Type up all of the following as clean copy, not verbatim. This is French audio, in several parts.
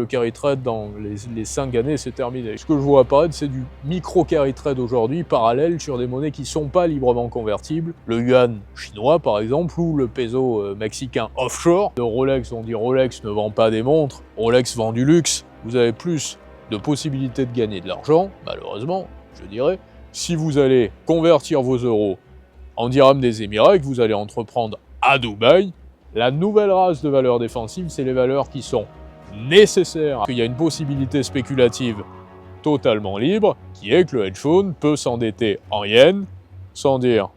le carry trade dans les 5 années, c'est terminé. Ce que je vois apparaître, c'est du micro carry trade aujourd'hui, parallèle sur des monnaies qui ne sont pas librement convertibles. Le yuan chinois, par exemple, ou le peso mexicain offshore. De Rolex, on dit Rolex ne vend pas des montres, Rolex vend du luxe. Vous avez plus de possibilités de gagner de l'argent, malheureusement, je dirais, si vous allez convertir vos euros en dirhams des Émirats et que vous allez entreprendre à Dubaï. La nouvelle race de valeurs défensives, c'est les valeurs qui sont nécessaires. Il y a une possibilité spéculative totalement libre, qui est que le hedge fund peut s'endetter en yens, sans dire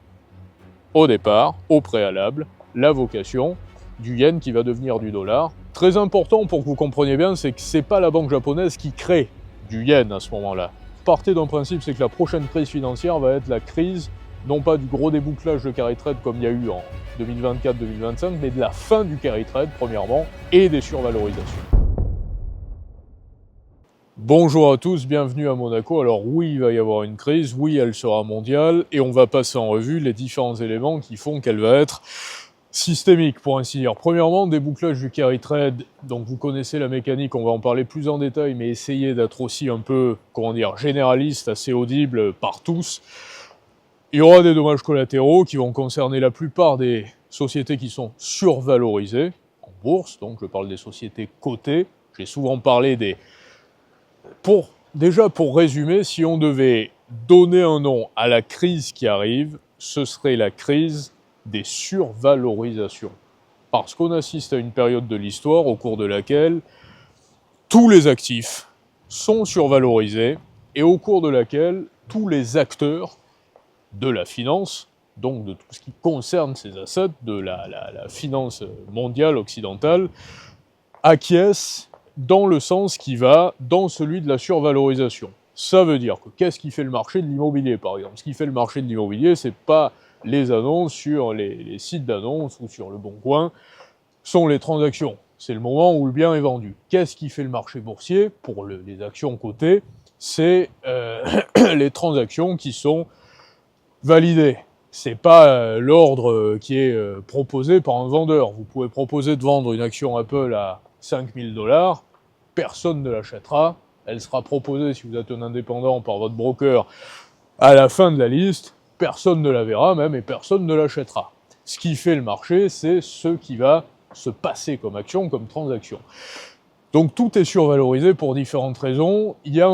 au départ, au préalable, la vocation du yen qui va devenir du dollar. Très important pour que vous compreniez bien, c'est que c'est pas la banque japonaise qui crée du yen à ce moment-là. Partez d'un principe, c'est que la prochaine crise financière va être la crise, non pas du gros débouclage de carry trade comme il y a eu en 2024-2025, mais de la fin du carry trade, premièrement, et des survalorisations. Bonjour à tous, bienvenue à Monaco. Alors oui, il va y avoir une crise, oui, elle sera mondiale, et on va passer en revue les différents éléments qui font qu'elle va être systémique, pour ainsi dire. Premièrement, débouclage du carry trade, donc vous connaissez la mécanique, on va en parler plus en détail, mais essayez d'être aussi un peu, généraliste, assez audible par tous. Il y aura des dommages collatéraux qui vont concerner la plupart des sociétés qui sont survalorisées en bourse, donc je parle des sociétés cotées. J'ai souvent parlé des... Pour résumer, si on devait donner un nom à la crise qui arrive, ce serait la crise des survalorisations. Parce qu'on assiste à une période de l'histoire au cours de laquelle tous les actifs sont survalorisés et au cours de laquelle tous les acteurs de la finance, donc de tout ce qui concerne ces assets, de la finance mondiale, occidentale, acquiescent dans le sens qui va dans celui de la survalorisation. Ça veut dire que qu'est-ce qui fait le marché de l'immobilier, par exemple? Ce qui fait le marché de l'immobilier, c'est pas les annonces sur les sites d'annonces ou sur le Bon Coin, sont les transactions. C'est le moment où le bien est vendu. Qu'est-ce qui fait le marché boursier pour les actions cotées? C'est les transactions qui sont validé. C'est pas l'ordre qui est proposé par un vendeur. Vous pouvez proposer de vendre une action Apple à 5000 $, personne ne l'achètera. Elle sera proposée, si vous êtes un indépendant, par votre broker à la fin de la liste. Personne ne la verra même et personne ne l'achètera. Ce qui fait le marché, c'est ce qui va se passer comme action, comme transaction. Donc tout est survalorisé pour différentes raisons. Il y a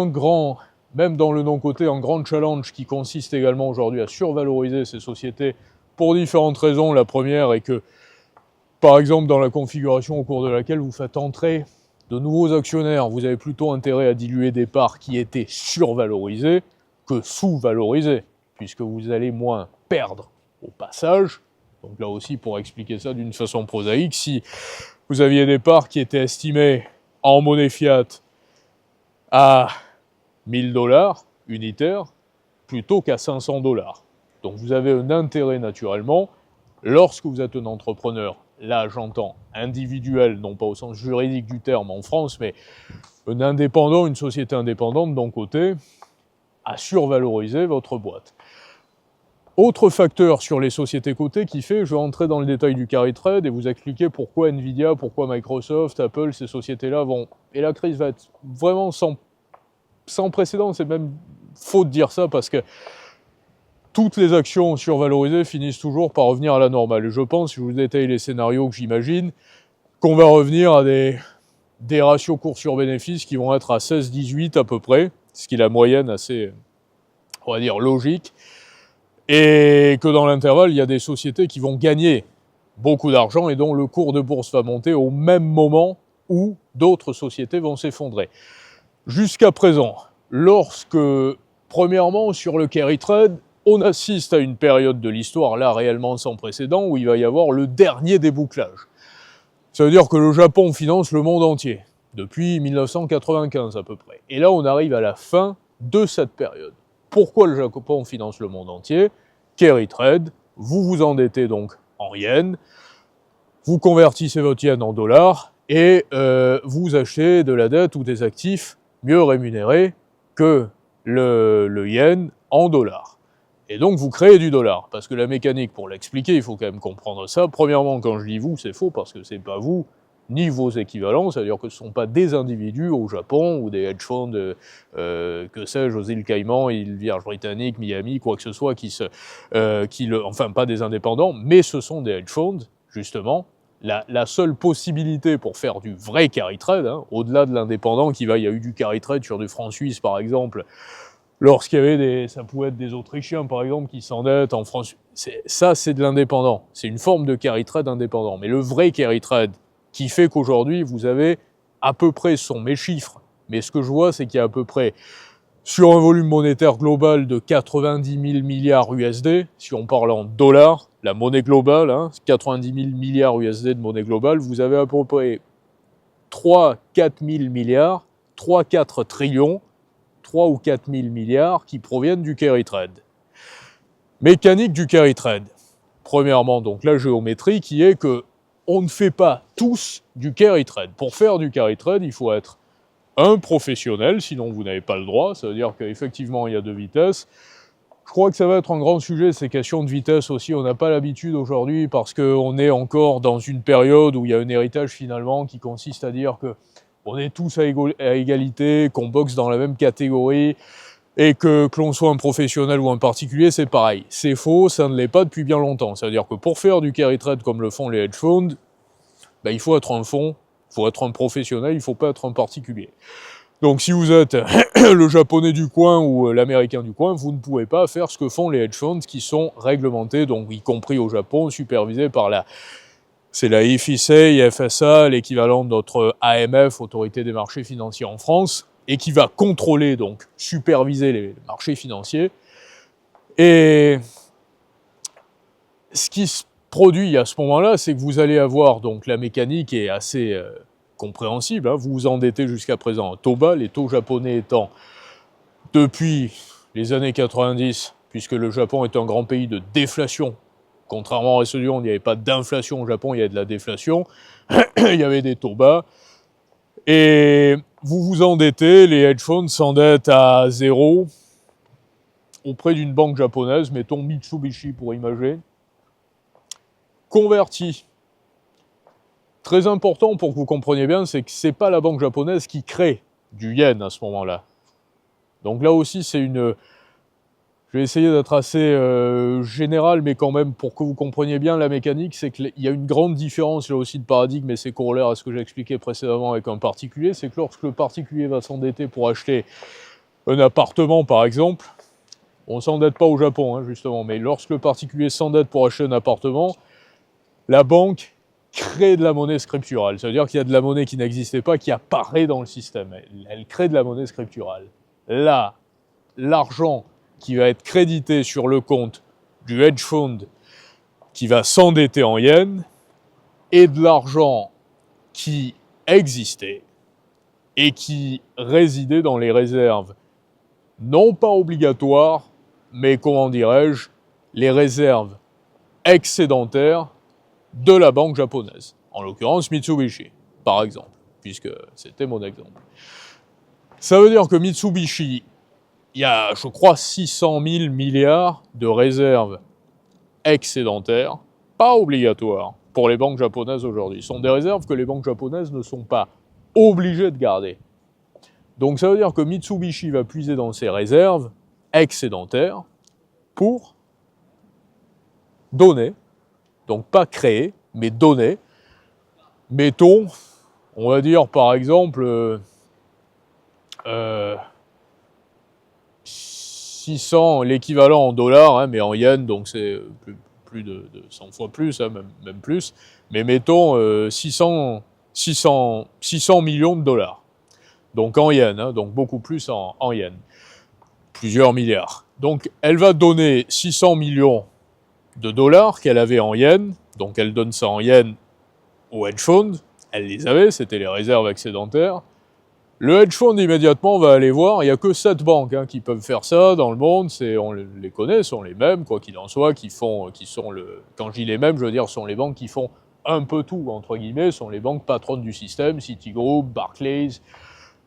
même dans le non-coté, un grand challenge qui consiste également aujourd'hui à survaloriser ces sociétés pour différentes raisons. La première est que, par exemple, dans la configuration au cours de laquelle vous faites entrer de nouveaux actionnaires, vous avez plutôt intérêt à diluer des parts qui étaient survalorisées que sous-valorisées, puisque vous allez moins perdre au passage. Donc là aussi, pour expliquer ça d'une façon prosaïque, si vous aviez des parts qui étaient estimées en monnaie fiat à 1000 $ unitaires plutôt qu'à 500 $. Donc vous avez un intérêt naturellement, lorsque vous êtes un entrepreneur, là j'entends individuel, non pas au sens juridique du terme en France, mais un indépendant, une société indépendante d'un côté, à survaloriser votre boîte. Autre facteur sur les sociétés cotées qui fait, je vais entrer dans le détail du carry trade et vous expliquer pourquoi Nvidia, pourquoi Microsoft, Apple, ces sociétés-là vont... Et la crise va être vraiment sans précédent, c'est même faux de dire ça parce que toutes les actions survalorisées finissent toujours par revenir à la normale. Et je pense, si je vous détaille les scénarios que j'imagine, qu'on va revenir à des ratios cours sur bénéfice qui vont être à 16-18 à peu près, ce qui est la moyenne assez, on va dire, logique, et que dans l'intervalle, il y a des sociétés qui vont gagner beaucoup d'argent et dont le cours de bourse va monter au même moment où d'autres sociétés vont s'effondrer. Jusqu'à présent, lorsque, premièrement, sur le carry trade, on assiste à une période de l'histoire, là, réellement sans précédent, où il va y avoir le dernier débouclage. Ça veut dire que le Japon finance le monde entier, depuis 1995 à peu près. Et là, on arrive à la fin de cette période. Pourquoi le Japon finance le monde entier? Carry trade, vous vous endettez donc en yens, vous convertissez votre yen en dollars, et vous achetez de la dette ou des actifs mieux rémunérés que le yen en dollars. Et donc vous créez du dollar, parce que la mécanique, pour l'expliquer, il faut quand même comprendre ça. Premièrement, quand je dis vous, c'est faux, parce que c'est pas vous, ni vos équivalents, c'est-à-dire que ce ne sont pas des individus au Japon ou des hedge funds, que sais-je, aux îles Caïmans, îles Vierges britanniques, Miami, quoi que ce soit, enfin pas des indépendants, mais ce sont des hedge funds, justement. La seule possibilité pour faire du vrai carry trade, hein, au-delà de l'indépendant il y a eu du carry trade sur du franc suisse par exemple, lorsqu'il y avait ça pouvait être des Autrichiens par exemple qui s'endettent en France, ça c'est de l'indépendant, c'est une forme de carry trade indépendant. Mais le vrai carry trade qui fait qu'aujourd'hui vous avez à peu près, ce sont mes chiffres, mais ce que je vois c'est qu'il y a à peu près, sur un volume monétaire global de 90 000 milliards USD, si on parle en dollars, la monnaie globale, hein, 90 000 milliards USD de monnaie globale, vous avez à peu près 3-4 000 milliards, 3-4 trillions, 3 ou 4 000 milliards qui proviennent du carry trade. Mécanique du carry trade. Premièrement, donc la géométrie qui est que on ne fait pas tous du carry trade. Pour faire du carry trade, il faut être un professionnel, sinon vous n'avez pas le droit, ça veut dire qu'effectivement il y a 2 vitesses. Je crois que ça va être un grand sujet, ces questions de vitesse aussi, on n'a pas l'habitude aujourd'hui parce qu'on est encore dans une période où il y a un héritage finalement qui consiste à dire que on est tous à égalité, qu'on boxe dans la même catégorie, et que l'on soit un professionnel ou un particulier, c'est pareil. C'est faux, ça ne l'est pas depuis bien longtemps. Ça veut dire que pour faire du carry trade comme le font les hedge funds, il faut être un fonds, il faut être un professionnel, il ne faut pas être un particulier. Donc si vous êtes le japonais du coin ou l'américain du coin, vous ne pouvez pas faire ce que font les hedge funds qui sont réglementés, donc y compris au Japon, supervisés par c'est la FSA, FSA, l'équivalent de notre AMF, Autorité des marchés financiers en France, et qui va contrôler, donc superviser les marchés financiers. Et ce qui se produit à ce moment-là, c'est que vous allez avoir, donc la mécanique est assez compréhensible, hein, vous vous endettez jusqu'à présent à taux bas, les taux japonais étant, depuis les années 90, puisque le Japon est un grand pays de déflation, contrairement au reste du monde, il n'y avait pas d'inflation au Japon, il y avait de la déflation, il y avait des taux bas, et vous vous endettez, les hedge funds s'endettent à zéro auprès d'une banque japonaise, mettons Mitsubishi pour imager, converti. Très important pour que vous compreniez bien, c'est que ce n'est pas la banque japonaise qui crée du yen à ce moment-là. Donc là aussi, c'est une... Je vais essayer d'être assez général, mais quand même, pour que vous compreniez bien la mécanique, c'est qu'il y a une grande différence là aussi de paradigme, et c'est corollaire à ce que j'ai expliqué précédemment avec un particulier, c'est que lorsque le particulier va s'endetter pour acheter un appartement, par exemple, on ne s'endette pas au Japon, hein, justement, mais lorsque le particulier s'endette pour acheter un appartement, la banque crée de la monnaie scripturale. Ça veut dire qu'il y a de la monnaie qui n'existait pas, qui apparaît dans le système. Elle crée de la monnaie scripturale. Là, l'argent qui va être crédité sur le compte du hedge fund qui va s'endetter en yens est de l'argent qui existait et qui résidait dans les réserves non pas obligatoires, mais comment dirais-je, les réserves excédentaires de la banque japonaise, en l'occurrence Mitsubishi, par exemple, puisque c'était mon exemple. Ça veut dire que Mitsubishi, il y a, je crois, 600 000 milliards de réserves excédentaires, pas obligatoires, pour les banques japonaises aujourd'hui. Ce sont des réserves que les banques japonaises ne sont pas obligées de garder. Donc ça veut dire que Mitsubishi va puiser dans ses réserves excédentaires pour donner, donc pas créer, mais donner, mettons, on va dire par exemple 600, l'équivalent en dollars, hein, mais en yens, donc c'est plus de 100 fois plus, hein, même plus, mais mettons 600 millions de dollars. Donc en yens, hein, donc beaucoup plus en yens. Plusieurs milliards. Donc elle va donner 600 millions de dollars qu'elle avait en yens, donc elle donne ça en yens au hedge fund, elle les avait, c'était les réserves excédentaires. Le hedge fund immédiatement va aller voir, il n'y a que 7 banques hein, qui peuvent faire ça dans le monde, on les connaît, sont les mêmes, quoi qu'il en soit, quand je dis les mêmes, je veux dire, sont les banques qui font un peu tout, entre guillemets, sont les banques patronnes du système, Citigroup, Barclays,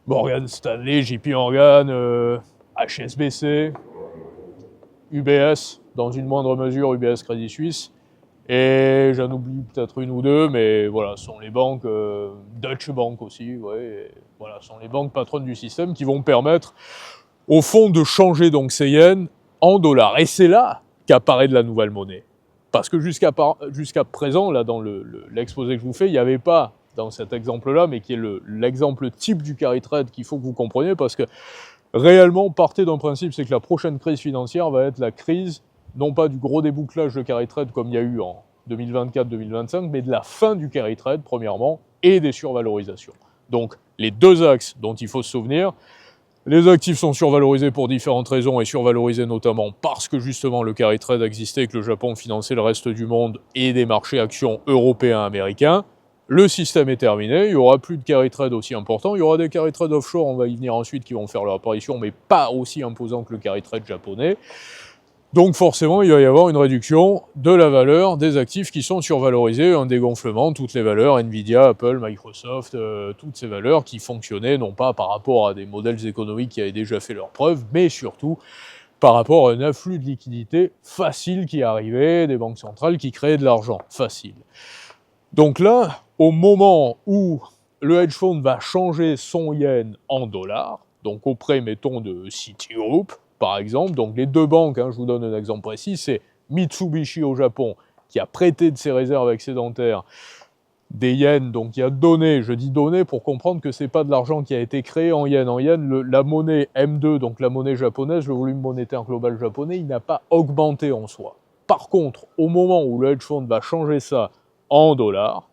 Morgan Stanley, JP Morgan, HSBC, UBS, dans une moindre mesure UBS Crédit Suisse, Et j'en oublie peut-être une ou deux, mais voilà, ce sont les banques, Deutsche Bank aussi, ouais, voilà, ce sont les banques patronnes du système qui vont permettre, au fond, de changer donc ces yens en dollars. Et c'est là qu'apparaît de la nouvelle monnaie. Parce que jusqu'à présent, là, dans l'exposé que je vous fais, il n'y avait pas, dans cet exemple-là, mais qui est l'exemple type du carry trade qu'il faut que vous compreniez, parce que réellement, partez d'un principe, c'est que la prochaine crise financière va être la crise, non pas du gros débouclage de carry trade comme il y a eu en 2024-2025, mais de la fin du carry trade, premièrement, et des survalorisations. Donc, les deux axes dont il faut se souvenir, les actifs sont survalorisés pour différentes raisons, et survalorisés notamment parce que justement le carry trade existait, que le Japon finançait le reste du monde et des marchés actions européens, américains. Le système est terminé, il n'y aura plus de carry trade aussi important, il y aura des carry trade offshore, on va y venir ensuite, qui vont faire leur apparition, mais pas aussi imposants que le carry trade japonais. Donc forcément, il va y avoir une réduction de la valeur des actifs qui sont survalorisés, un dégonflement, toutes les valeurs, Nvidia, Apple, Microsoft, toutes ces valeurs qui fonctionnaient non pas par rapport à des modèles économiques qui avaient déjà fait leurs preuves, mais surtout par rapport à un afflux de liquidités facile qui arrivait, des banques centrales qui créaient de l'argent facile. Donc là, au moment où le hedge fund va changer son yen en dollars, donc auprès, mettons, de Citigroup, par exemple, donc les deux banques, je vous donne un exemple précis, c'est Mitsubishi au Japon, qui a prêté de ses réserves excédentaires des yens, donc qui a donné, je dis donné pour comprendre que c'est pas de l'argent qui a été créé en yens. En yens, la monnaie M2, donc la monnaie japonaise, le volume monétaire global japonais, il n'a pas augmenté en soi. Par contre, au moment où le hedge fund va changer ça en dollars,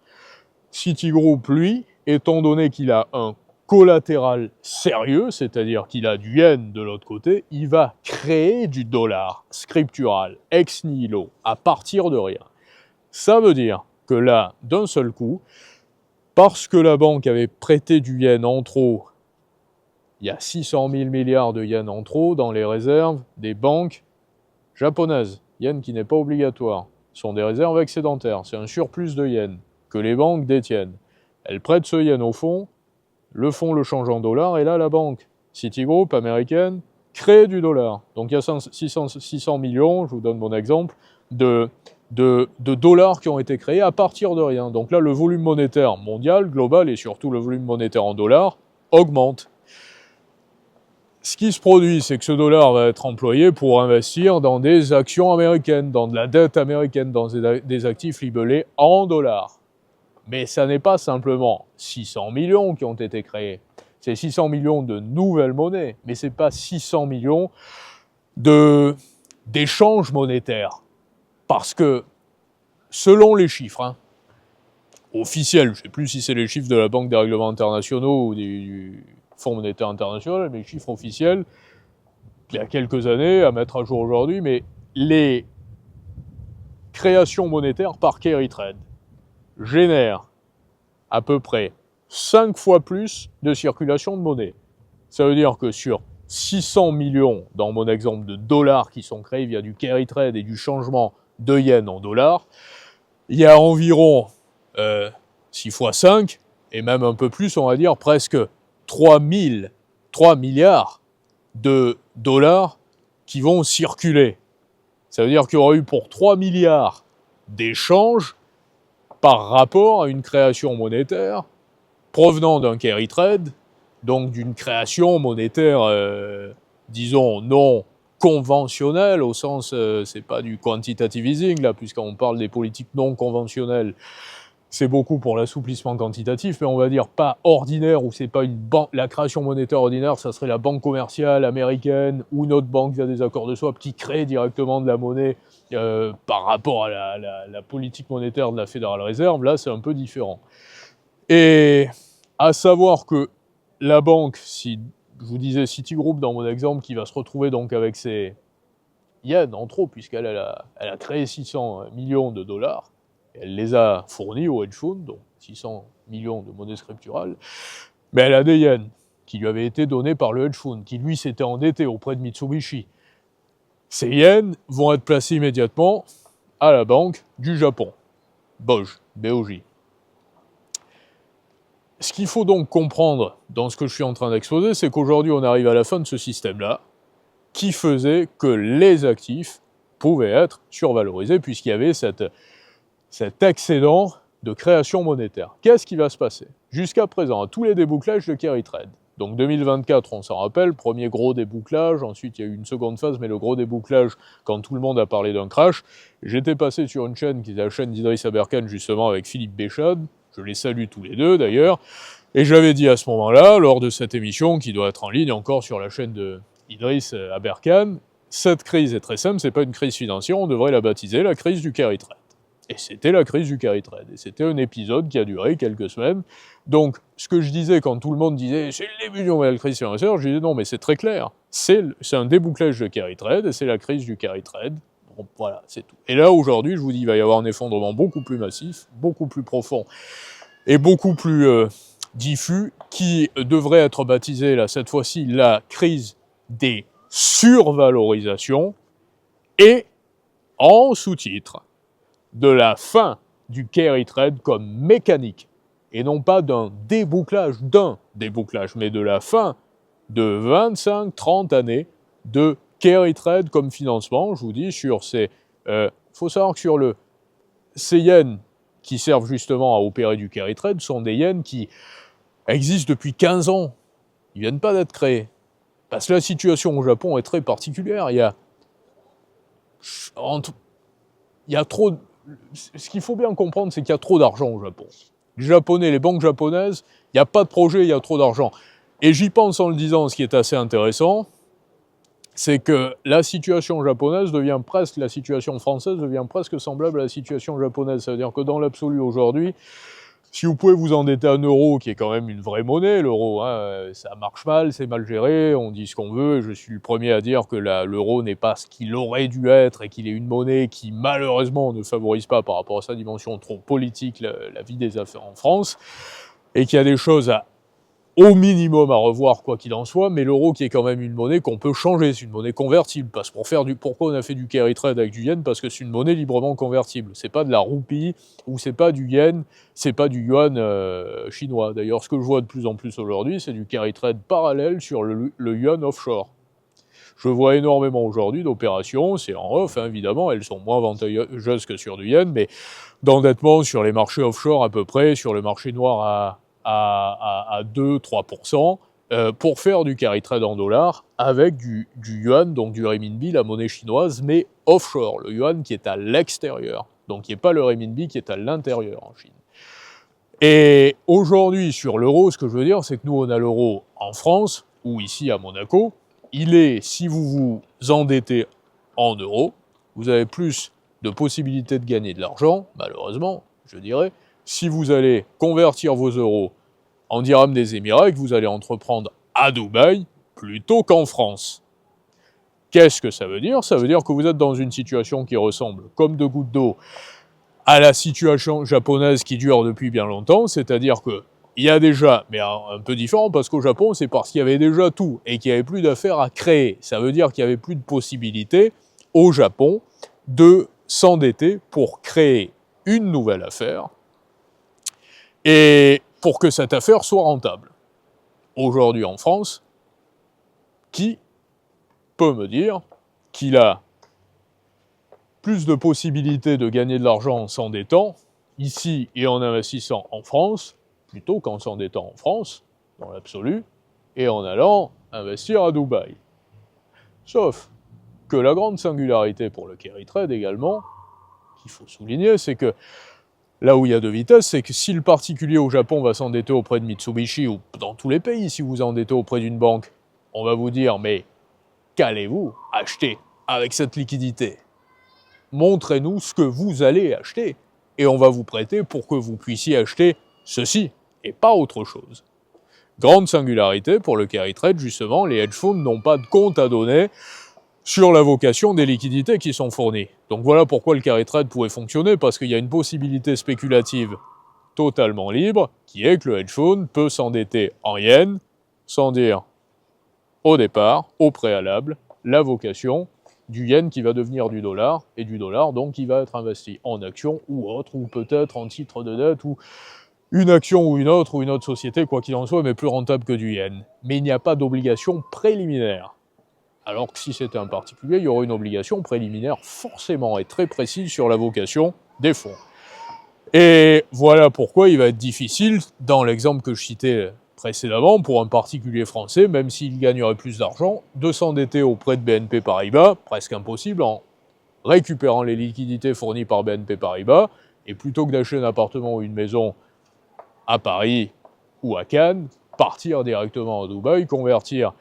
Citigroup, lui, étant donné qu'il a un collatéral sérieux, c'est-à-dire qu'il a du yen de l'autre côté, il va créer du dollar scriptural, ex nihilo, à partir de rien. Ça veut dire que là, d'un seul coup, parce que la banque avait prêté du yen en trop, il y a 600 000 milliards de yens en trop dans les réserves des banques japonaises. Yen qui n'est pas obligatoire. Ce sont des réserves excédentaires. C'est un surplus de yens que les banques détiennent. Elles prêtent ce yen au fonds, le fonds le change en dollars, et là, la banque Citigroup, américaine, crée du dollar. Donc il y a 600 millions, je vous donne mon exemple, de dollars qui ont été créés à partir de rien. Donc là, le volume monétaire mondial, global, et surtout le volume monétaire en dollars, augmente. Ce qui se produit, c'est que ce dollar va être employé pour investir dans des actions américaines, dans de la dette américaine, dans des actifs libellés en dollars. Mais ça n'est pas simplement 600 millions qui ont été créés. C'est 600 millions de nouvelles monnaies, mais ce n'est pas 600 millions d'échanges monétaires. Parce que, selon les chiffres officiels, je ne sais plus si c'est les chiffres de la Banque des règlements internationaux ou du Fonds monétaire international, mais les chiffres officiels, il y a quelques années, à mettre à jour aujourd'hui, mais les créations monétaires par carry trade génèrent à peu près 5 fois plus de circulation de monnaie. Ça veut dire que sur 600 millions, dans mon exemple, de dollars qui sont créés via du carry trade et du changement de yens en dollars, il y a environ 6 fois 5, et même un peu plus, on va dire presque 3 milliards de dollars qui vont circuler. Ça veut dire qu'il y aura eu pour 3 milliards d'échanges par rapport à une création monétaire provenant d'un carry trade, donc d'une création monétaire, disons, non conventionnelle, au sens, c'est pas du quantitative easing, là, puisqu'on parle des politiques non conventionnelles, c'est beaucoup pour l'assouplissement quantitatif, mais on va dire pas ordinaire, ou c'est pas la création monétaire ordinaire, ça serait la banque commerciale américaine, ou une autre banque via des accords de swap qui crée directement de la monnaie par rapport à la politique monétaire de la Federal Reserve. Là, c'est un peu différent. Et à savoir que la banque, si je vous disais Citigroup dans mon exemple, qui va se retrouver donc avec ses yens en trop, puisqu'elle a créé 600 millions de dollars, elle les a fournis au hedge fund, donc 600 millions de monnaie scripturale, mais elle a des yens qui lui avaient été donnés par le hedge fund, qui lui s'était endetté auprès de Mitsubishi. Ces yens vont être placés immédiatement à la banque du Japon, BOJ. Ce qu'il faut donc comprendre dans ce que je suis en train d'exposer, c'est qu'aujourd'hui on arrive à la fin de ce système-là, qui faisait que les actifs pouvaient être survalorisés, puisqu'il y avait cette cet excédent de création monétaire. Qu'est-ce qui va se passer? Jusqu'à présent, à tous les débouclages de carry trade. Donc 2024, on s'en rappelle, premier gros débouclage, ensuite il y a eu une seconde phase, mais le gros débouclage, quand tout le monde a parlé d'un crash, j'étais passé sur une chaîne qui est la chaîne d'Idriss Aberkan, justement avec Philippe Béchade, je les salue tous les deux d'ailleurs, et j'avais dit à ce moment-là, lors de cette émission, qui doit être en ligne encore sur la chaîne d'Idriss Aberkan, cette crise est très simple, c'est pas une crise financière, on devrait la baptiser la crise du carry trade. Et c'était la crise du carry trade. Et c'était un épisode qui a duré quelques semaines. Donc, ce que je disais quand tout le monde disait « c'est le début d'une nouvelle crise financière », je disais « non, mais c'est très clair. C'est un débouclage de carry trade et c'est la crise du carry trade. » Bon, voilà, c'est tout. Et là, aujourd'hui, je vous dis, il va y avoir un effondrement beaucoup plus massif, beaucoup plus profond et beaucoup plus diffus qui devrait être baptisé, là, cette fois-ci, la crise des survalorisations et, en sous-titre, de la fin du carry trade comme mécanique, et non pas d'un débouclage, mais de la fin de 25-30 années de carry trade comme financement. Je vous dis, sur ces... faut savoir que sur ces yens qui servent justement à opérer du carry trade sont des yens qui existent depuis 15 ans. Ils ne viennent pas d'être créés. Parce que la situation au Japon est très particulière. Il y a trop... Ce qu'il faut bien comprendre, c'est qu'il y a trop d'argent au Japon. Les Japonais, les banques japonaises, il n'y a pas de projet, il y a trop d'argent. Et j'y pense en le disant, ce qui est assez intéressant, c'est que la situation japonaise devient presque, la situation française devient presque semblable à la situation japonaise. Ça veut dire que dans l'absolu aujourd'hui, si vous pouvez vous endetter à un euro, qui est quand même une vraie monnaie, l'euro, hein, ça marche mal, c'est mal géré, on dit ce qu'on veut, et je suis le premier à dire que l'euro n'est pas ce qu'il aurait dû être, et qu'il est une monnaie qui, malheureusement, ne favorise pas, par rapport à sa dimension trop politique, la vie des affaires en France, et qu'il y a des choses au minimum à revoir, quoi qu'il en soit, mais l'euro qui est quand même une monnaie qu'on peut changer, c'est une monnaie convertible, parce que pourquoi on a fait du carry trade avec du yen? Parce que c'est une monnaie librement convertible, c'est pas de la roupie, ou c'est pas du yen, c'est pas du yuan chinois. D'ailleurs, ce que je vois de plus en plus aujourd'hui, c'est du carry trade parallèle sur le yuan offshore. Je vois énormément aujourd'hui d'opérations, c'est en off, hein, évidemment, elles sont moins avantageuses que sur du yen, mais d'endettement sur les marchés offshore à peu près, sur le marché noir à 2-3%, pour faire du carry trade en dollars avec du yuan, donc du renminbi, la monnaie chinoise, mais offshore, le yuan qui est à l'extérieur, donc qui n'est pas le renminbi qui est à l'intérieur en Chine. Et aujourd'hui, sur l'euro, ce que je veux dire, c'est que nous, on a l'euro en France, ou ici à Monaco, il est, si vous vous endettez en euros, vous avez plus de possibilités de gagner de l'argent, malheureusement, je dirais, si vous allez convertir vos euros en dirhams des Émirats et que vous allez entreprendre à Dubaï plutôt qu'en France. Qu'est-ce que ça veut dire? Ça veut dire que vous êtes dans une situation qui ressemble, comme de gouttes d'eau, à la situation japonaise qui dure depuis bien longtemps, c'est-à-dire que il y a déjà, mais un peu différent, parce qu'au Japon, c'est parce qu'il y avait déjà tout et qu'il n'y avait plus d'affaires à créer. Ça veut dire qu'il n'y avait plus de possibilité au Japon de s'endetter pour créer une nouvelle affaire et pour que cette affaire soit rentable. Aujourd'hui en France, qui peut me dire qu'il a plus de possibilités de gagner de l'argent en s'endettant, ici et en investissant en France, plutôt qu'en s'endettant en France, dans l'absolu, et en allant investir à Dubaï. Sauf que la grande singularité pour le carry trade également, qu'il faut souligner, c'est que là où il y a deux vitesses, c'est que si le particulier au Japon va s'endetter auprès de Mitsubishi, ou dans tous les pays, si vous endettez auprès d'une banque, on va vous dire, mais qu'allez-vous acheter avec cette liquidité? Montrez-nous ce que vous allez acheter, et on va vous prêter pour que vous puissiez acheter ceci, et pas autre chose. Grande singularité pour le carry trade, justement, les hedge funds n'ont pas de compte à donner sur la vocation des liquidités qui sont fournies. Donc voilà pourquoi le carry trade pourrait fonctionner, parce qu'il y a une possibilité spéculative totalement libre, qui est que le hedge fund peut s'endetter en yens, sans dire au départ, au préalable, la vocation du yen qui va devenir du dollar, et du dollar donc qui va être investi en actions ou autre, ou peut-être en titre de dette, ou une action ou une autre société, quoi qu'il en soit, mais plus rentable que du yen. Mais il n'y a pas d'obligation préliminaire. Alors que si c'était un particulier, il y aurait une obligation préliminaire forcément et très précise sur la vocation des fonds. Et voilà pourquoi il va être difficile, dans l'exemple que je citais précédemment, pour un particulier français, même s'il gagnerait plus d'argent, de s'endetter auprès de BNP Paribas, presque impossible, en récupérant les liquidités fournies par BNP Paribas, et plutôt que d'acheter un appartement ou une maison à Paris ou à Cannes, partir directement à Dubaï, convertir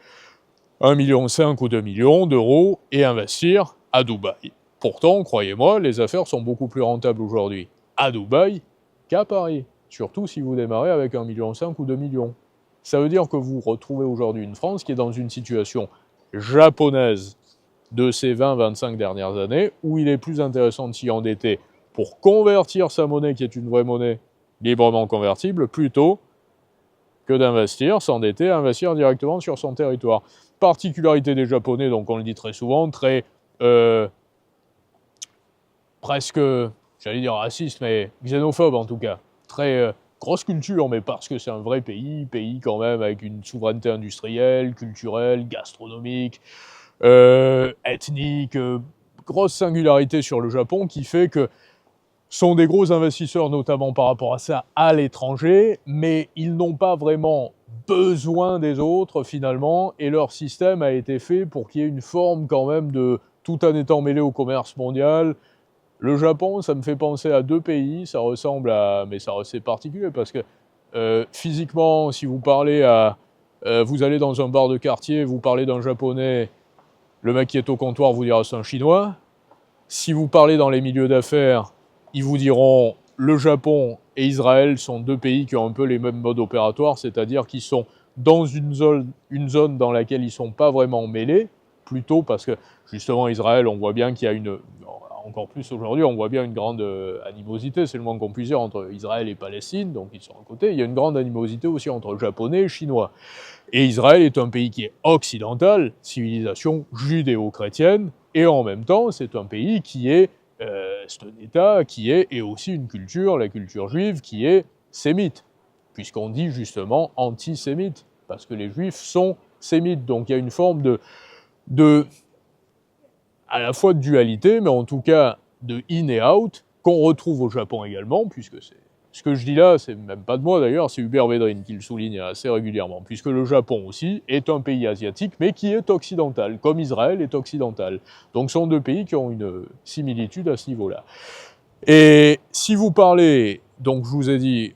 1,5 million ou 2 millions d'euros et investir à Dubaï. Pourtant, croyez-moi, les affaires sont beaucoup plus rentables aujourd'hui à Dubaï qu'à Paris, surtout si vous démarrez avec 1,5 million ou 2 millions. Ça veut dire que vous retrouvez aujourd'hui une France qui est dans une situation japonaise de ces 20-25 dernières années, où il est plus intéressant de s'y endetter pour convertir sa monnaie, qui est une vraie monnaie librement convertible, plutôt que d'investir, s'endetter, investir directement sur son territoire. Particularité des Japonais, donc on le dit très souvent, très presque, j'allais dire raciste, mais xénophobe en tout cas. Très grosse culture, mais parce que c'est un vrai pays quand même avec une souveraineté industrielle, culturelle, gastronomique, ethnique, grosse singularité sur le Japon qui fait que sont des gros investisseurs, notamment par rapport à ça, à l'étranger, mais ils n'ont pas vraiment besoin des autres, finalement, et leur système a été fait pour qu'il y ait une forme, quand même, de tout en étant mêlé au commerce mondial. Le Japon, ça me fait penser à deux pays, ça ressemble à... mais ça c'est particulier, parce que physiquement, si vous parlez à... vous allez dans un bar de quartier, vous parlez d'un Japonais, le mec qui est au comptoir vous dira c'est un Chinois. Si vous parlez dans les milieux d'affaires, ils vous diront le Japon et Israël sont deux pays qui ont un peu les mêmes modes opératoires, c'est-à-dire qu'ils sont dans une zone dans laquelle ils ne sont pas vraiment mêlés, plutôt parce que justement Israël, on voit bien qu'il y a une, encore plus aujourd'hui, on voit bien une grande animosité, c'est le moins qu'on puisse dire, entre Israël et Palestine, donc ils sont à côté. Il y a une grande animosité aussi entre Japonais et Chinois. Et Israël est un pays qui est occidental, civilisation judéo-chrétienne, et en même temps, c'est un pays qui est, c'est un État qui est, et aussi une culture, la culture juive, qui est sémite, puisqu'on dit justement antisémite, parce que les juifs sont sémites. Donc il y a une forme de à la fois de dualité, mais en tout cas de in et out, qu'on retrouve au Japon également, puisque c'est ce que je dis là, c'est même pas de moi d'ailleurs, c'est Hubert Védrine qui le souligne assez régulièrement, puisque le Japon aussi est un pays asiatique, mais qui est occidental, comme Israël est occidental. Donc ce sont deux pays qui ont une similitude à ce niveau-là. Et si vous parlez, donc je vous ai dit,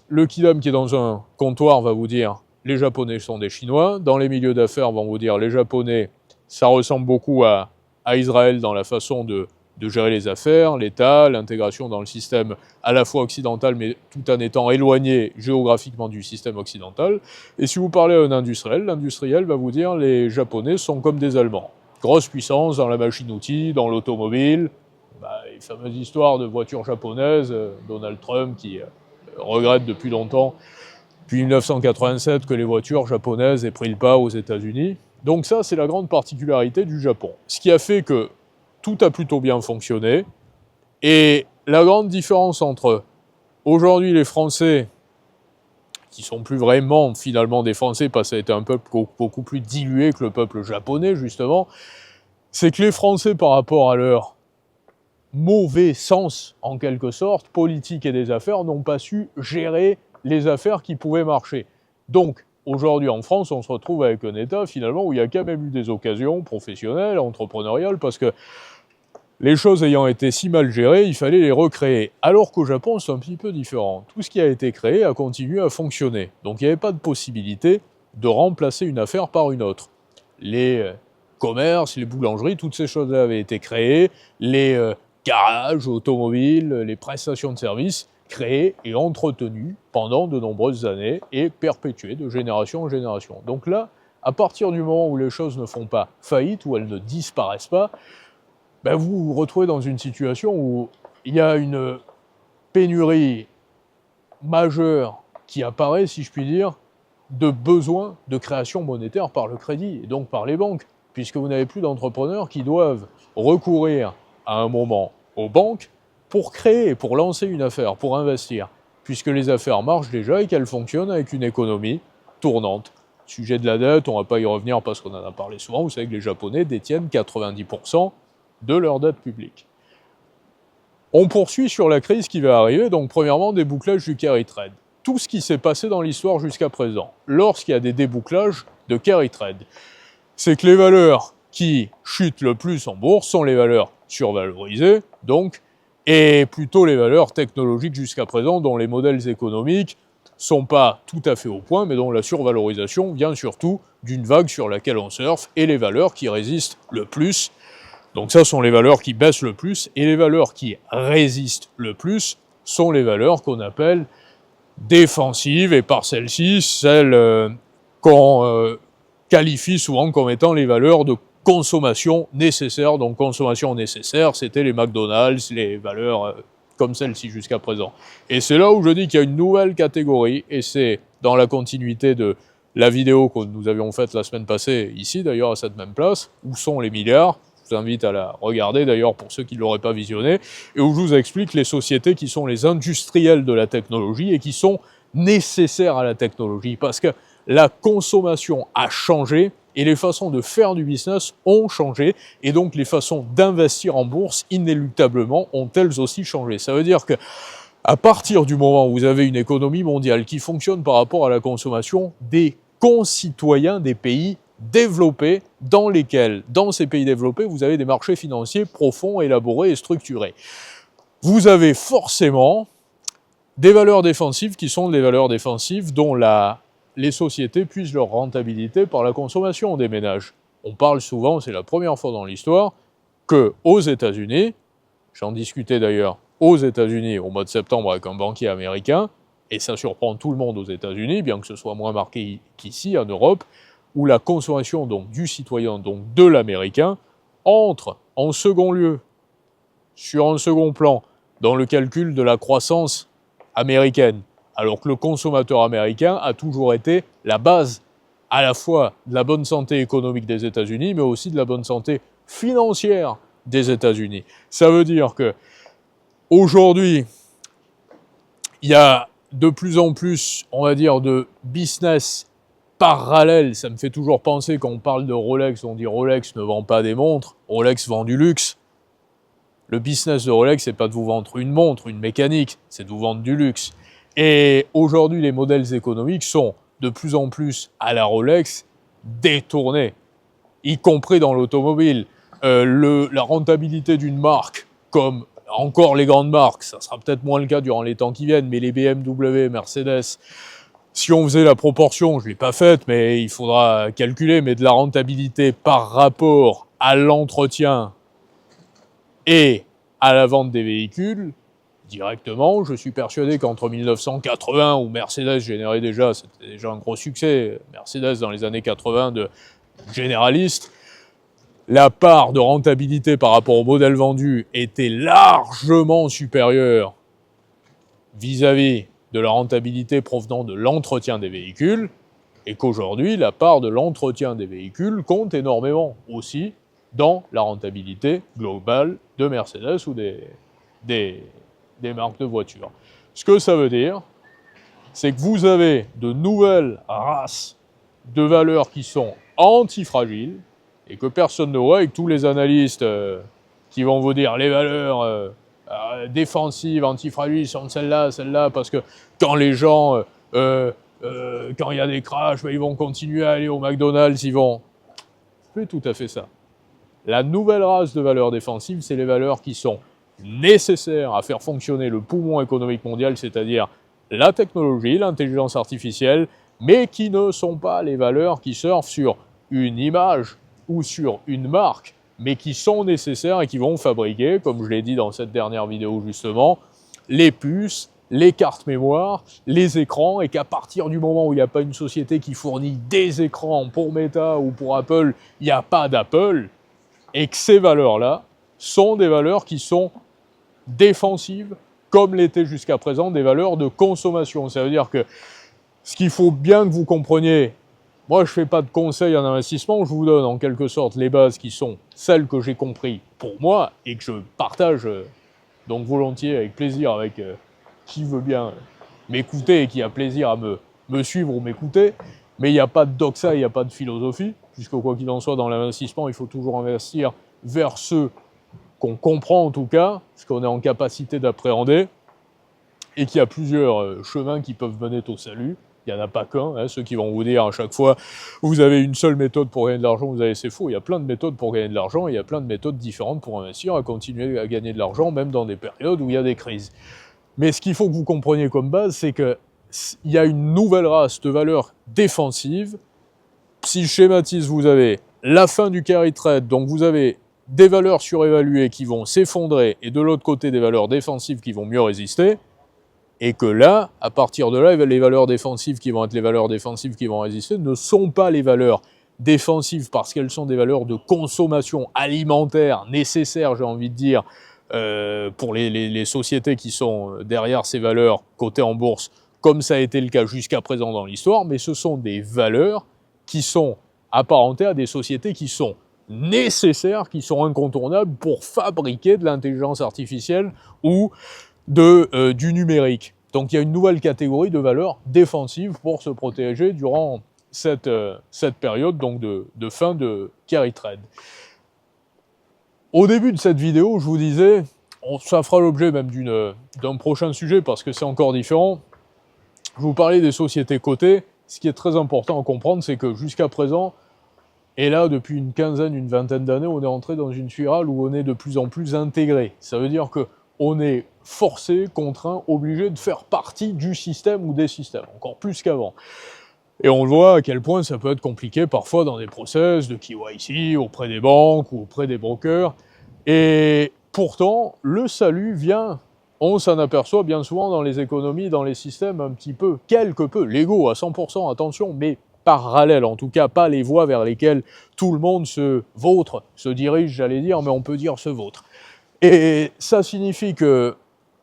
le kidam qui est dans un comptoir va vous dire les Japonais sont des Chinois, dans les milieux d'affaires vont vous dire les Japonais, ça ressemble beaucoup à Israël dans la façon de gérer les affaires, l'État, l'intégration dans le système à la fois occidental, mais tout en étant éloigné géographiquement du système occidental. Et si vous parlez à un industriel, l'industriel va vous dire les Japonais sont comme des Allemands. Grosse puissance dans la machine-outil, dans l'automobile. Les fameuses histoires de voitures japonaises, Donald Trump qui regrette depuis longtemps, depuis 1987, que les voitures japonaises aient pris le pas aux États-Unis. Donc ça, c'est la grande particularité du Japon. Ce qui a fait que tout a plutôt bien fonctionné. Et la grande différence entre aujourd'hui les Français, qui sont plus vraiment finalement des Français, parce que ça a été un peuple beaucoup plus dilué que le peuple japonais, justement, c'est que les Français, par rapport à leur mauvais sens, en quelque sorte, politique et des affaires, n'ont pas su gérer les affaires qui pouvaient marcher. Donc, aujourd'hui en France, on se retrouve avec un État, finalement, où il y a quand même eu des occasions professionnelles, entrepreneuriales, parce que les choses ayant été si mal gérées, il fallait les recréer. Alors qu'au Japon, c'est un petit peu différent. Tout ce qui a été créé a continué à fonctionner. Donc il n'y avait pas de possibilité de remplacer une affaire par une autre. Les commerces, les boulangeries, toutes ces choses-là avaient été créées. Les garages automobiles, les prestations de services créées et entretenues pendant de nombreuses années et perpétuées de génération en génération. Donc là, à partir du moment où les choses ne font pas faillite, où elles ne disparaissent pas, vous vous retrouvez dans une situation où il y a une pénurie majeure qui apparaît, si je puis dire, de besoin de création monétaire par le crédit, et donc par les banques, puisque vous n'avez plus d'entrepreneurs qui doivent recourir à un moment aux banques pour créer, pour lancer une affaire, pour investir, puisque les affaires marchent déjà et qu'elles fonctionnent avec une économie tournante. Sujet de la dette, on ne va pas y revenir parce qu'on en a parlé souvent, vous savez que les Japonais détiennent 90% de leur dette publique. On poursuit sur la crise qui va arriver, donc premièrement, débouclage du carry trade. Tout ce qui s'est passé dans l'histoire jusqu'à présent, lorsqu'il y a des débouclages de carry trade, c'est que les valeurs qui chutent le plus en bourse sont les valeurs survalorisées, donc, et plutôt les valeurs technologiques jusqu'à présent, dont les modèles économiques sont pas tout à fait au point, mais dont la survalorisation vient surtout d'une vague sur laquelle on surfe, et les valeurs qui résistent le plus. Donc ça sont les valeurs qui baissent le plus, et les valeurs qui résistent le plus sont les valeurs qu'on appelle défensives, et par celles-ci, celles qu'on qualifie souvent comme étant les valeurs de consommation nécessaire. Donc consommation nécessaire, c'était les McDonald's, les valeurs comme celle-ci jusqu'à présent. Et c'est là où je dis qu'il y a une nouvelle catégorie, et c'est dans la continuité de la vidéo que nous avions faite la semaine passée, ici d'ailleurs à cette même place, où sont les milliards. Je vous invite à la regarder d'ailleurs pour ceux qui ne l'auraient pas visionné, et où je vous explique les sociétés qui sont les industriels de la technologie et qui sont nécessaires à la technologie, parce que la consommation a changé et les façons de faire du business ont changé, et donc les façons d'investir en bourse, inéluctablement, ont elles aussi changé. Ça veut dire que à partir du moment où vous avez une économie mondiale qui fonctionne par rapport à la consommation des concitoyens des pays développés, dans lesquels, dans ces pays développés, vous avez des marchés financiers profonds, élaborés et structurés, vous avez forcément des valeurs défensives qui sont des valeurs défensives dont les sociétés puisent leur rentabilité par la consommation des ménages. On parle souvent, c'est la première fois dans l'histoire, qu'aux États-Unis, j'en discutais d'ailleurs aux États-Unis au mois de septembre avec un banquier américain, et ça surprend tout le monde aux États-Unis, bien que ce soit moins marqué qu'ici, en Europe, où la consommation donc, du citoyen, donc de l'Américain, entre en second lieu, sur un second plan, dans le calcul de la croissance américaine, alors que le consommateur américain a toujours été la base à la fois de la bonne santé économique des États-Unis, mais aussi de la bonne santé financière des États-Unis. Ça veut dire que aujourd'hui, il y a de plus en plus, on va dire, de business parallèle. Ça me fait toujours penser, quand on parle de Rolex, on dit Rolex ne vend pas des montres, Rolex vend du luxe. Le business de Rolex, c'est pas de vous vendre une montre, une mécanique, c'est de vous vendre du luxe. Et aujourd'hui, les modèles économiques sont de plus en plus à la Rolex détournés, y compris dans l'automobile. La rentabilité d'une marque, comme encore les grandes marques, ça sera peut-être moins le cas durant les temps qui viennent, mais les BMW, Mercedes, si on faisait la proportion, je ne l'ai pas faite, mais il faudra calculer, mais de la rentabilité par rapport à l'entretien et à la vente des véhicules, directement, je suis persuadé qu'entre 1980, où Mercedes générait déjà, c'était déjà un gros succès, Mercedes dans les années 80 de généraliste, la part de rentabilité par rapport au modèle vendu était largement supérieure vis-à-vis de la rentabilité provenant de l'entretien des véhicules, et qu'aujourd'hui, la part de l'entretien des véhicules compte énormément aussi dans la rentabilité globale de Mercedes ou des marques de voitures. Ce que ça veut dire, c'est que vous avez de nouvelles races de valeurs qui sont antifragiles, et que personne ne voit, et que tous les analystes qui vont vous dire les valeurs défensives, antifragiles sont celles-là, parce que quand les gens, quand il y a des crashs, ils vont continuer à aller au McDonald's, ils vont... C'est tout à fait ça. La nouvelle race de valeurs défensives, c'est les valeurs qui sont nécessaires à faire fonctionner le poumon économique mondial, c'est-à-dire la technologie, l'intelligence artificielle, mais qui ne sont pas les valeurs qui surfent sur une image ou sur une marque, mais qui sont nécessaires et qui vont fabriquer, comme je l'ai dit dans cette dernière vidéo justement, les puces, les cartes mémoire, les écrans, et qu'à partir du moment où il n'y a pas une société qui fournit des écrans pour Meta ou pour Apple, il n'y a pas d'Apple, et que ces valeurs-là sont des valeurs qui sont défensives, comme l'étaient jusqu'à présent des valeurs de consommation. Ça veut dire que ce qu'il faut bien que vous compreniez, moi je ne fais pas de conseils en investissement, je vous donne en quelque sorte les bases qui sont celles que j'ai compris pour moi et que je partage donc volontiers, avec plaisir, avec qui veut bien m'écouter et qui a plaisir à me suivre ou m'écouter. Mais il n'y a pas de doxa, il n'y a pas de philosophie, puisque quoi qu'il en soit dans l'investissement, il faut toujours investir vers ceux qu'on comprend en tout cas, ce qu'on est en capacité d'appréhender, et qu'il y a plusieurs chemins qui peuvent mener au salut. Il n'y en a pas qu'un, hein, ceux qui vont vous dire à chaque fois vous avez une seule méthode pour gagner de l'argent, vous avez c'est faux, il y a plein de méthodes pour gagner de l'argent, et il y a plein de méthodes différentes pour investir, à continuer à gagner de l'argent, même dans des périodes où il y a des crises. Mais ce qu'il faut que vous compreniez comme base, c'est qu'il y a une nouvelle race de valeurs défensives. Si je schématise, vous avez la fin du carry trade, donc vous avez des valeurs surévaluées qui vont s'effondrer, et de l'autre côté des valeurs défensives qui vont mieux résister, et que là, à partir de là, les valeurs défensives qui vont être les valeurs défensives qui vont résister ne sont pas les valeurs défensives parce qu'elles sont des valeurs de consommation alimentaire nécessaires, j'ai envie de dire, pour les sociétés qui sont derrière ces valeurs cotées en bourse, comme ça a été le cas jusqu'à présent dans l'histoire, mais ce sont des valeurs qui sont apparentées à des sociétés qui sont nécessaires, qui sont incontournables pour fabriquer de l'intelligence artificielle ou du numérique. Donc il y a une nouvelle catégorie de valeurs défensives pour se protéger durant cette période donc de fin de carry trade. Au début de cette vidéo, je vous disais, ça fera l'objet même d'un prochain sujet parce que c'est encore différent. Je vous parlais des sociétés cotées. Ce qui est très important à comprendre, c'est que jusqu'à présent, et là depuis une quinzaine, une vingtaine d'années, on est entré dans une spirale où on est de plus en plus intégré. Ça veut dire que on est forcé, contraint, obligé de faire partie du système ou des systèmes, encore plus qu'avant. Et on le voit à quel point ça peut être compliqué parfois dans des process de KYC, auprès des banques ou auprès des brokers. Et pourtant, le salut vient, on s'en aperçoit bien souvent dans les économies, dans les systèmes un petit peu, quelque peu, légaux à 100%, attention, mais parallèles, en tout cas pas les voies vers lesquelles tout le monde se vautre, se dirige, j'allais dire, mais on peut dire se vautre. Et ça signifie que,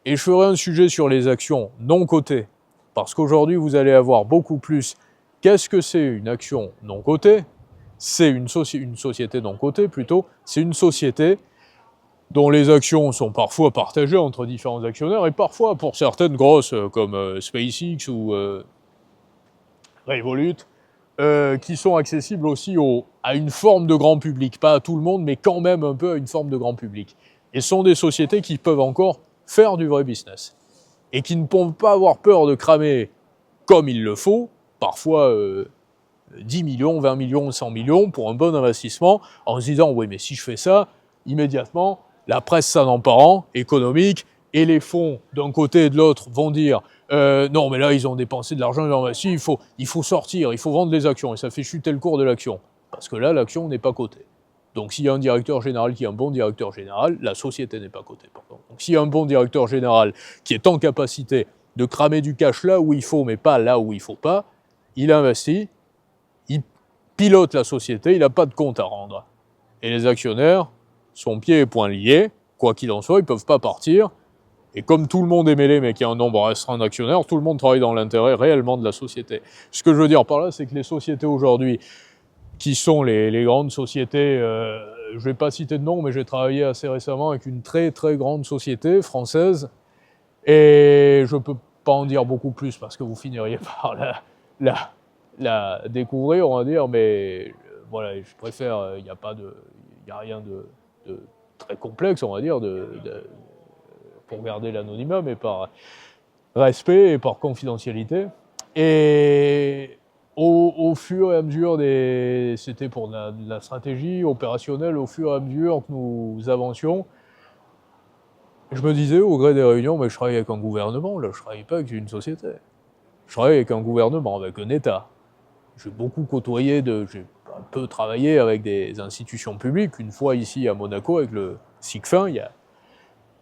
et je ferai un sujet sur les actions non cotées, parce qu'aujourd'hui vous allez avoir beaucoup plus, qu'est-ce que c'est une action non cotée? C'est une société non cotée plutôt, c'est une société dont les actions sont parfois partagées entre différents actionnaires, et parfois pour certaines grosses comme SpaceX ou Revolut, qui sont accessibles aussi à une forme de grand public, pas à tout le monde, mais quand même un peu à une forme de grand public. Et ce sont des sociétés qui peuvent encore faire du vrai business. Et qui ne peuvent pas avoir peur de cramer comme il le faut, parfois 10 millions, 20 millions, 100 millions pour un bon investissement, en se disant « oui, mais si je fais ça, immédiatement, la presse s'en économique, et les fonds d'un côté et de l'autre vont dire non, mais là, ils ont dépensé de l'argent, ils ont investi, il faut sortir, il faut vendre les actions, et ça fait chuter le cours de l'action. Parce que là, l'action n'est pas cotée. Donc s'il y a un directeur général qui est un bon directeur général, la société n'est pas cotée. Pardon. Donc s'il y a un bon directeur général qui est en capacité de cramer du cash là où il faut, mais pas là où il ne faut pas, il investit, il pilote la société, il n'a pas de compte à rendre. Et les actionnaires sont pieds et poings liés, quoi qu'il en soit, ils ne peuvent pas partir. Et comme tout le monde est mêlé, mais qu'il y a un nombre restreint d'actionnaires, tout le monde travaille dans l'intérêt réellement de la société. Ce que je veux dire par là, c'est que les sociétés aujourd'hui, qui sont les grandes sociétés, je ne vais pas citer de nom, mais j'ai travaillé assez récemment avec une très très grande société française, et je ne peux pas en dire beaucoup plus parce que vous finiriez par la découvrir, on va dire, mais voilà, je préfère, il n'y a rien de très complexe, on va dire, pour garder l'anonymat, mais par respect et par confidentialité. Et au fur et à mesure c'était pour la stratégie opérationnelle, au fur et à mesure que nous avancions, je me disais au gré des réunions, mais je travaille avec un gouvernement, là, je travaille pas avec une société. Je travaille avec un gouvernement, avec un État. J'ai beaucoup côtoyé, j'ai un peu travaillé avec des institutions publiques, une fois ici à Monaco avec le SICFIN, il y a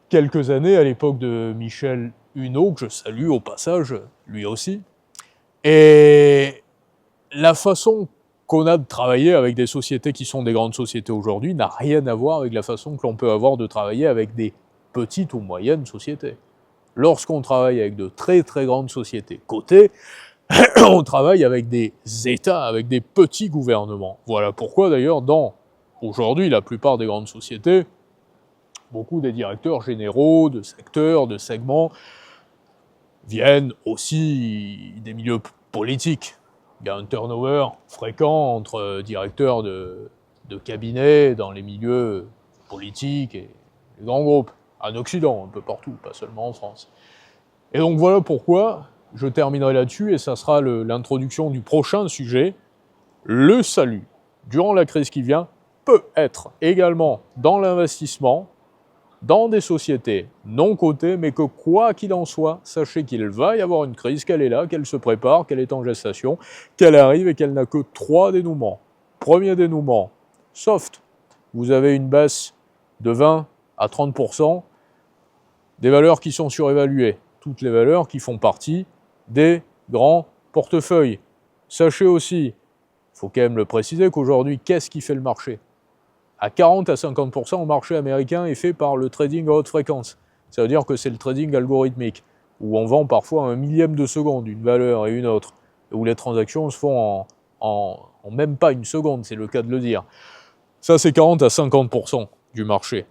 quelques années, à l'époque de Michel Huneau, que je salue au passage, lui aussi. Et la façon qu'on a de travailler avec des sociétés qui sont des grandes sociétés aujourd'hui n'a rien à voir avec la façon que l'on peut avoir de travailler avec des petites ou moyennes sociétés. Lorsqu'on travaille avec de très très grandes sociétés cotées, on travaille avec des États, avec des petits gouvernements. Voilà pourquoi d'ailleurs, aujourd'hui, la plupart des grandes sociétés, beaucoup des directeurs généraux, de secteurs, de segments, viennent aussi des milieux politiques. Il y a un turnover fréquent entre directeurs de cabinets dans les milieux politiques et les grands groupes, en Occident, un peu partout, pas seulement en France. Et donc voilà pourquoi je terminerai là-dessus, et ça sera l'introduction du prochain sujet. Le salut, durant la crise qui vient, peut être également dans l'investissement, dans des sociétés non cotées, mais que quoi qu'il en soit, sachez qu'il va y avoir une crise, qu'elle est là, qu'elle se prépare, qu'elle est en gestation, qu'elle arrive et qu'elle n'a que 3 dénouements. Premier dénouement, soft. Vous avez une baisse de 20 à 30% des valeurs qui sont surévaluées. Toutes les valeurs qui font partie des grands portefeuilles. Sachez aussi, il faut quand même le préciser, qu'aujourd'hui, qu'est-ce qui fait le marché ? À 40 à 50%, le marché américain est fait par le trading à haute fréquence. Ça veut dire que c'est le trading algorithmique, où on vend parfois un millième de seconde une valeur et une autre, où les transactions se font en même pas une seconde, c'est le cas de le dire. Ça, c'est 40 à 50% du marché.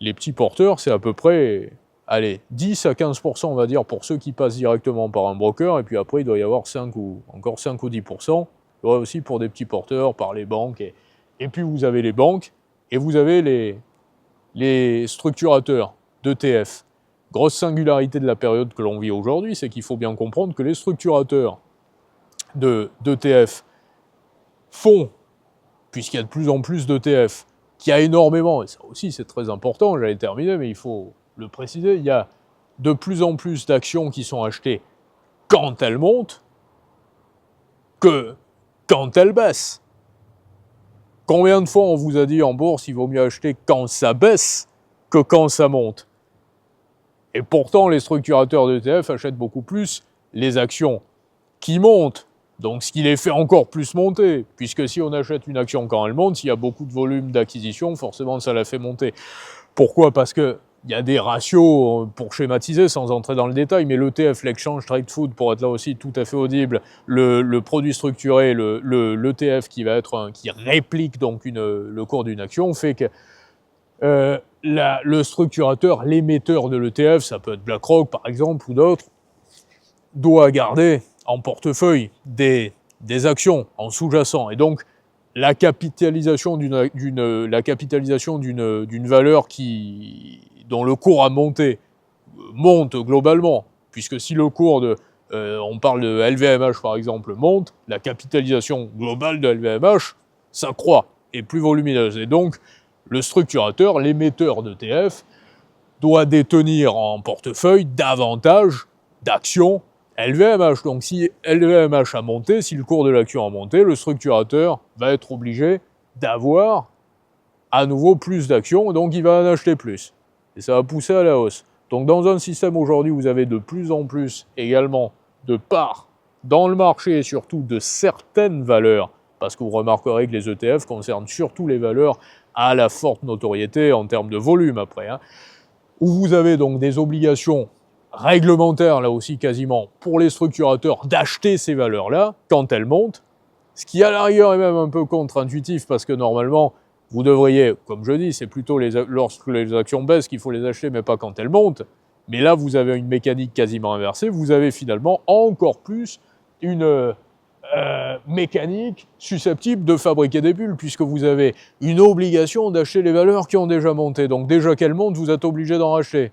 Les petits porteurs, c'est à peu près, allez, 10 à 15%, on va dire, pour ceux qui passent directement par un broker, et puis après, il doit y avoir 5 ou 10%. Il y aura aussi pour des petits porteurs, par les banques, et puis vous avez les banques, et vous avez les structurateurs d'ETF. Grosse singularité de la période que l'on vit aujourd'hui, c'est qu'il faut bien comprendre que les structurateurs d'ETF font, puisqu'il y a de plus en plus d'ETF, qu'il y a énormément, et ça aussi c'est très important, j'allais terminer, mais il faut le préciser, il y a de plus en plus d'actions qui sont achetées quand elles montent que quand elles baissent. Combien de fois on vous a dit en bourse, il vaut mieux acheter quand ça baisse que quand ça monte? Et pourtant, les structurateurs d'ETF achètent beaucoup plus les actions qui montent. Donc, ce qui les fait encore plus monter, puisque si on achète une action quand elle monte, s'il y a beaucoup de volume d'acquisition, forcément, ça la fait monter. Pourquoi ? Parce que il y a des ratios, pour schématiser, sans entrer dans le détail, mais l'ETF, l'Exchange Traded Fund, pour être là aussi tout à fait audible, le produit structuré, l'ETF qui réplique donc le cours d'une action, fait que le structurateur, l'émetteur de l'ETF, ça peut être BlackRock par exemple ou d'autres, doit garder en portefeuille des actions en sous-jacent. Et donc, la capitalisation d'une valeur dont le cours a monté monte globalement, puisque si le cours on parle de LVMH par exemple, monte, la capitalisation globale de LVMH s'accroît, est plus volumineuse. Et donc, le structurateur, l'émetteur d'ETF, doit détenir en portefeuille davantage d'actions LVMH. Donc si LVMH a monté, si le cours de l'action a monté, le structurateur va être obligé d'avoir à nouveau plus d'actions, donc il va en acheter plus. Et ça va pousser à la hausse. Donc dans un système aujourd'hui, vous avez de plus en plus également de parts dans le marché et surtout de certaines valeurs, parce que vous remarquerez que les ETF concernent surtout les valeurs à la forte notoriété en termes de volume après, où vous avez donc des obligations réglementaires, là aussi quasiment, pour les structurateurs d'acheter ces valeurs-là quand elles montent, ce qui à la rigueur est même un peu contre-intuitif, parce que normalement, vous devriez, comme je dis, c'est plutôt lorsque les actions baissent qu'il faut les acheter, mais pas quand elles montent. Mais là, vous avez une mécanique quasiment inversée, vous avez finalement encore plus une mécanique susceptible de fabriquer des bulles, puisque vous avez une obligation d'acheter les valeurs qui ont déjà monté. Donc déjà qu'elles montent, vous êtes obligé d'en racheter.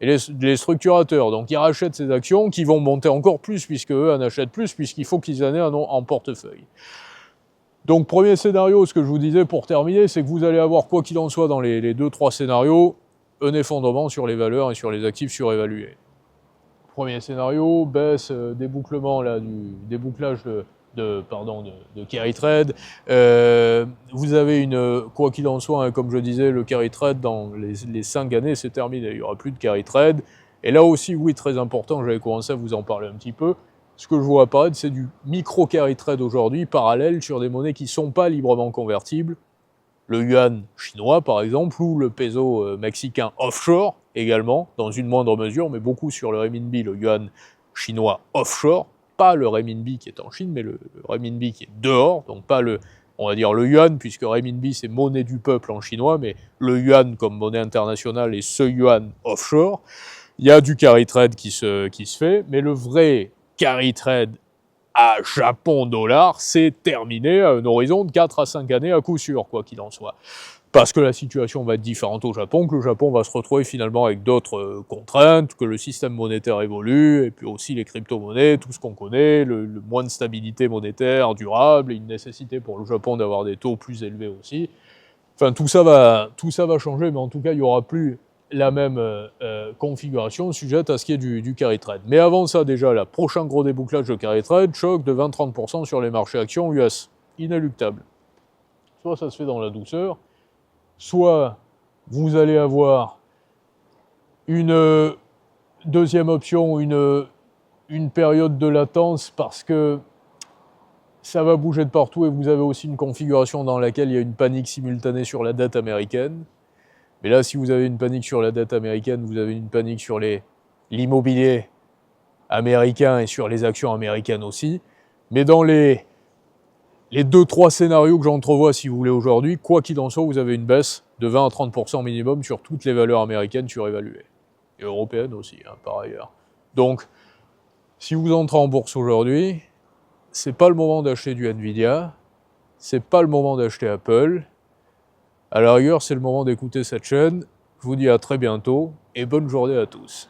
Et les structurateurs, donc ils rachètent ces actions qui vont monter encore plus, puisque eux en achètent plus, puisqu'il faut qu'ils en aient en portefeuille. Donc premier scénario, ce que je vous disais pour terminer, c'est que vous allez avoir, quoi qu'il en soit, dans les 2-3 scénarios, un effondrement sur les valeurs et sur les actifs surévalués. Premier scénario, baisse, débouclement là, débouclage de carry trade. Vous avez quoi qu'il en soit, comme je disais, le carry trade dans les 5 années, c'est terminé. Il n'y aura plus de carry trade. Et là aussi, oui, très important, j'avais commencé à vous en parler un petit peu. Ce que je vois apparaître, c'est du micro carry trade aujourd'hui, parallèle sur des monnaies qui ne sont pas librement convertibles. Le yuan chinois, par exemple, ou le peso mexicain offshore, également, dans une moindre mesure, mais beaucoup sur le renminbi, le yuan chinois offshore, pas le renminbi qui est en Chine, mais le renminbi qui est dehors, donc pas on va dire le yuan, puisque renminbi c'est monnaie du peuple en chinois, mais le yuan comme monnaie internationale et ce yuan offshore. Il y a du carry trade qui se fait, mais le vrai carry trade à Japon-dollar, c'est terminé à un horizon de 4 à 5 années à coup sûr, quoi qu'il en soit. Parce que la situation va être différente au Japon, que le Japon va se retrouver finalement avec d'autres contraintes, que le système monétaire évolue, et puis aussi les crypto-monnaies, tout ce qu'on connaît, le moins de stabilité monétaire durable, et une nécessité pour le Japon d'avoir des taux plus élevés aussi. Enfin, tout ça va changer, mais en tout cas, il n'y aura plus la même configuration sujette à ce qui est du carry trade. Mais avant ça, déjà, le prochain gros débouclage de carry trade, choc de 20-30% sur les marchés actions US. Inéluctable. Soit ça se fait dans la douceur, soit vous allez avoir une deuxième option, une période de latence parce que ça va bouger de partout et vous avez aussi une configuration dans laquelle il y a une panique simultanée sur la dette américaine. Mais là, si vous avez une panique sur la dette américaine, vous avez une panique sur l'immobilier américain et sur les actions américaines aussi. Mais dans les 2-3 scénarios que j'entrevois, si vous voulez, aujourd'hui, quoi qu'il en soit, vous avez une baisse de 20 à 30% minimum sur toutes les valeurs américaines surévaluées. Et européennes aussi, hein, par ailleurs. Donc, si vous entrez en bourse aujourd'hui, c'est pas le moment d'acheter du Nvidia, c'est pas le moment d'acheter Apple. À la rigueur, c'est le moment d'écouter cette chaîne. Je vous dis à très bientôt et bonne journée à tous.